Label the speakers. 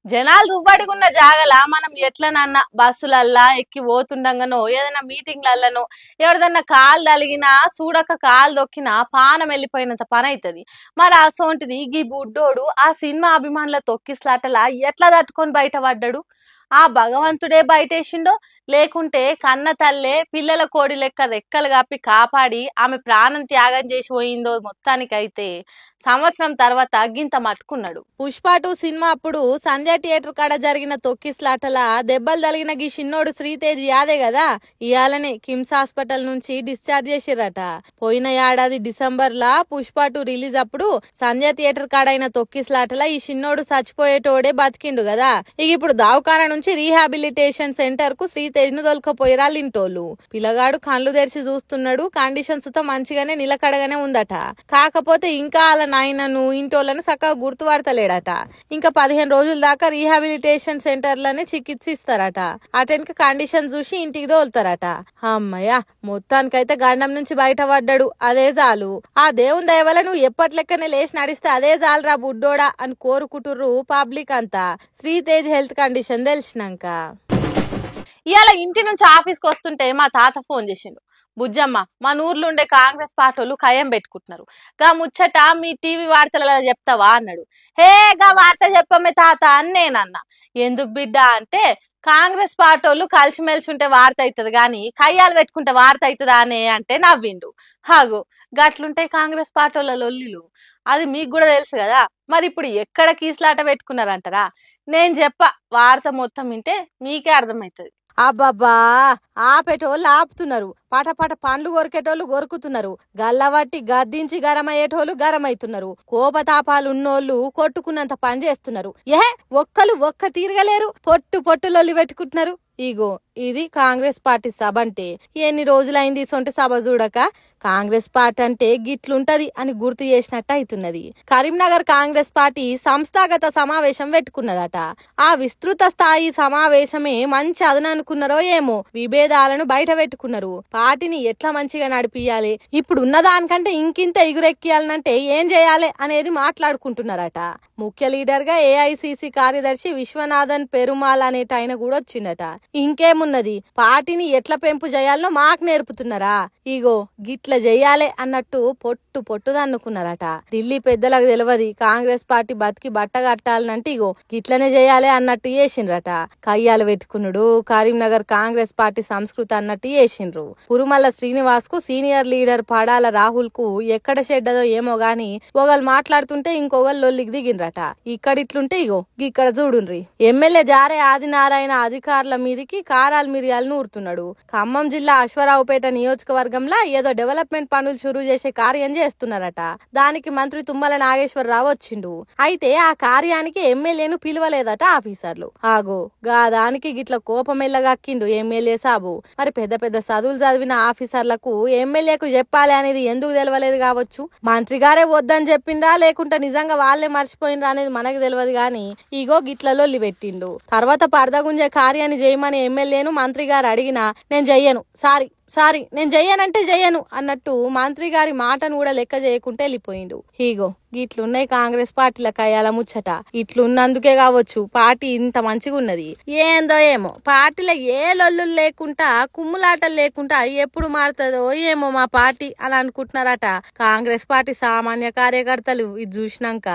Speaker 1: జనాలు రువ్వడిగున్న జాగల మనం ఎట్లనన్నా బస్సులల్లా ఎక్కి పోతుండగానో ఏదైనా మీటింగ్లల్లనో ఎవరిదన్నా కాలు తలిగినా చూడక కాలు దొక్కినా పానం వెళ్ళిపోయినంత పని అవుతుంది. మరి అసోంటిది గీ బుడ్డోడు ఆ సినిమా అభిమానుల తొక్కిస్లాటలా ఎట్లా తట్టుకొని బయటపడ్డాడు? ఆ భగవంతుడే బయటేసిండో లేకుంటే కన్న తల్లే పిల్లల కోడి లెక్క రెక్కలు కప్పి కాపాడి ఆమె ప్రాణం త్యాగం చేసి పోయిందో మొత్తానికైతే సంవత్సరం తర్వాత గింత మట్టుకున్నాడు. పుష్ప 2 సినిమా అప్పుడు సంజయ్ థియేటర్ కాడ జరిగిన తొక్కిస్లాటలా దెబ్బలు తగిలిన గీ చిన్నోడు శ్రీతేజ్ యాదే కదా ఇయాలనే కిమ్స్ హాస్పిటల్ నుంచి డిశ్చార్జ్ చేసిరట. పోయిన ఏడాది డిసెంబర్ లా పుష్ప 2 రిలీజ్ అప్పుడు సంజయ్ థియేటర్ కాడైన తొక్కిస్లాటలా ఈ చిన్నోడు చచ్చిపోయేటోడే బతికిండు కదా. ఇక ఇప్పుడు దవాఖానా నుంచి రీహాబిలిటేషన్ సెంటర్ కు శ్రీతేజ్ ను దొలకపోయిరా లింటోళ్ళు. పిల్లగాడు కళ్ళు తెరిచి చూస్తున్నాడు, కండిషన్స్ తో మంచిగానే నిలకడగానే ఉందట. కాకపోతే ఇంకా అలా నాయనను ఇంటోళ్ళను చక్కగా గుర్తుపడతలేడట. ఇంకా 15 రోజుల దాకా రీహాబిలిటేషన్ సెంటర్లనే చికిత్స ఇస్తారట. అటెన్క కండిషన్ చూసి ఇంటికి దోలుతారట. అమ్మయ్య మొత్తానికైతే గండం నుంచి బయటపడ్డాడు, అదే చాలు. ఆ దేవుని దయ వల్ల నువ్వు ఎప్పట్లెక్కనే లేచి నడిస్తే అదే చాలురా బుడ్డోడా అని కోరుకుంటుర్రు పబ్లిక్ అంతా శ్రీతేజ్ హెల్త్ కండిషన్ తెలిసినాక. ఇవాళ ఇంటి నుంచి ఆఫీస్కి వస్తుంటే మా తాత ఫోన్ చేసిండు. బుజ్జమ్మ, మన ఊర్లో ఉండే కాంగ్రెస్ పార్టీలు ఖయం పెట్టుకుంటున్నారు, గా ముచ్చట మీ టీవీ వార్తలలో చెప్తావా అన్నాడు. హే గా వార్త చెప్పమే తాత అని నేనన్నా. ఎందుకు బిడ్డ అంటే, కాంగ్రెస్ పార్టీలు కలిసిమెలిసి ఉంటే వార్త అవుతుంది గాని కయ్యాలు పెట్టుకుంటే వార్త అవుతుందా అనే అంటే నవ్విండు. హాగు గట్లుంటాయి కాంగ్రెస్ పార్టీల లొల్లిలు, అది మీకు కూడా తెలుసు కదా. మరి ఇప్పుడు ఎక్కడ కీసులాట పెట్టుకున్నారంటారా? నేను వార్త మొత్తం వింటే మీకే అర్థమవుతుంది. అబ్బాబ్బా ఆపేటోళ్ళు ఆపుతున్నారు, పటపట పండ్లు కొరికేటోళ్ళు కొరుకుతున్నారు, గల్లవట్టి గద్దించి గరమయ్యేటోళ్ళు గరమైతున్నారు, కోపతాపాలు ఉన్నోళ్ళు కొట్టుకున్నంత పని చేస్తున్నారు. ఒక్క తీరగలేరు, పొట్టులొల్లి పెట్టుకుంటున్నారు. ఇగో ఇది కాంగ్రెస్ పార్టీ సభ అంటే. ఎన్ని రోజులైంది సొంటి సభ చూడక. కాంగ్రెస్ పార్టీ అంటే గిట్లుంటది అని గుర్తు చేసినట్టు అవుతున్నది. కరీంనగర్ కాంగ్రెస్ పార్టీ సంస్థాగత సమావేశం పెట్టుకున్నదట. ఆ విస్తృత స్థాయి సమావేశమే మంచి అదననుకున్నారో ఏమో విభేదాలను బయట పెట్టుకున్నారు. పార్టీని ఎట్లా మంచిగా నడిపియాలి, ఇప్పుడు ఉన్న దానికంటే ఇంకింత ఎగురెక్కియాలనంటే ఏం చేయాలి అనేది మాట్లాడుకుంటున్నారట. ముఖ్య లీడర్ గా ఏఐసిసి కార్యదర్శి విశ్వనాథన్ పెరుమాల్ అనేటైన కూడా వచ్చిందట. ఇంకేమున్నది, పార్టీని ఎట్లా పెంపు చేయాలనో మాకు నేర్పుతున్నారా, ఇగో గిట్ల చెయ్యాలే అన్నట్టు పొట్టుదన్నుకున్నారట. ఢిల్లీ పెద్దలకు తెలియదు కాంగ్రెస్ పార్టీ బతికి బట్ట కట్టాలనంటే ఇగో గిట్లనే చేయాలి అన్నట్టు చేసిండ్రట. కయ్యాలు పెట్టుకున్నాడు కరీంనగర్ కాంగ్రెస్ పార్టీ సంస్కృతి అన్నట్టు చేసిండ్రు. పురుమల్ల శ్రీనివాస్ కు సీనియర్ లీడర్ పడాల రాహుల్ కు ఎక్కడ చెడ్డదో ఏమో గాని ఒకళ్ళు మాట్లాడుతుంటే ఇంకొకళ్ళు లొల్లికి దిగిండ్రట. ఇక్కడిట్లుంటే ఇగో ఇక్కడ చూడుండ్రి. ఎమ్మెల్యే జారే ఆదినారాయణ అధికారుల మీదికి కారాలు మిరియాలను ఊరుతున్నాడు. ఖమ్మం జిల్లా అశ్వరావుపేట నియోజకవర్గంలో ఏదో డెవలప్మెంట్ పనులు షురూ చేసే కార్యం చేస్తున్నారట. దానికి మంత్రి తుమ్మల నాగేశ్వరరావు వచ్చిండు. అయితే ఆ కార్యానికి ఎమ్మెల్యేను పిలవలేదట ఆఫీసర్లు. ఆగో గా దానికి గిట్ల కోపం ఎల్లగక్కిండు ఎమ్మెల్యే సాబు. మరి పెద్ద పెద్ద చదువులు చదివిన ఆఫీసర్లకు ఎమ్మెల్యేకు చెప్పాలి అనేది ఎందుకు తెలవలేదు కావచ్చు. మంత్రి గారే వద్దని చెప్పిండ్రా లేకుంటే నిజంగా వాళ్ళే మర్చిపోయినరా అనేది మనకు తెలియదు గాని ఇగో గిట్లలో పెట్టిండు. తర్వాత పరదగుంజే కార్యాన్ని చేయమని ఎమ్మెల్యేను మంత్రి గారు అడిగినా నేను చెయ్యను, సారీ నేను చెయ్యనంటే చెయ్యను అన్నట్టు మంత్రి గారి మాటను కూడా లెక్క చేయకుంటే వెళ్ళిపోయిండు. హీగో గిట్లున్నాయి కాంగ్రెస్ పార్టీల కయ్యాల ముచ్చట. ఇట్లున్నందుకే కావచ్చు పార్టీ ఇంత మంచిగా ఉన్నది. ఏందో ఏమో పార్టీలో ఏ లొల్లు లేకుండా కుమ్ములాటలు లేకుండా ఎప్పుడు మారుతుందో ఏమో మా పార్టీ అని అనుకుంటున్నారట కాంగ్రెస్ పార్టీ సామాన్య కార్యకర్తలు ఇది చూసినాక.